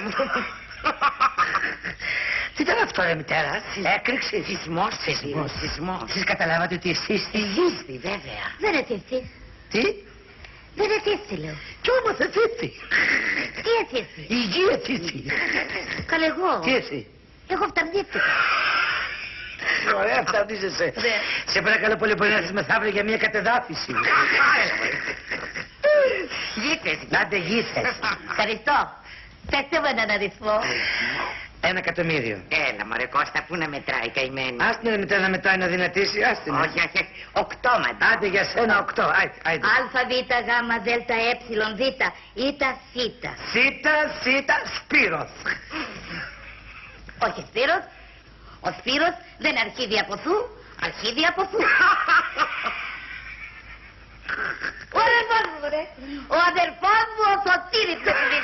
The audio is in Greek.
Παναγία μου. Τι ήταν αυτό, ρε μητέρα? Έκρηξη. Σεισμός. Εσείς καταλάβατε ότι εσείς Εσύστη, βέβαια. Δεν ετήθη. Τι? Δεν ετήθη, λέω. Κι όμως ετήθη. Τι ετήθη? Η γη ετήθη. Καλ' εγώ. Τι εσύ? Εγώ φταρδίστηκα. Ωραία, φταρδίζεσαι. Σε παρακαλώ πολύ, μπορεί να έρθεις μεθαύριο για μια κατεδάφιση. Γήθες. Άντε γήθες. Ευχαριστώ. Πέστε μου έναν αριθμό. 1.000.000. Έλα μωρέ Κώστα, πού να μετράει καημένη. Άστην ρε μητέρα να μετράει να δυνατήσει, άστην. Όχι, 8 μετά. Άντε για σένα 8, άιντε. Α, Β, Γ, Δ, Ε, Δ, Ήτα, Θήτα. Σίτα, Σπύρος. Όχι Σπύρος. Ο Σπύρος δεν αρχίδι από θου, αρχίδι από θου. Ο αδερφός μου, ρε. Ο αδερφός μου ο Σωτήρης με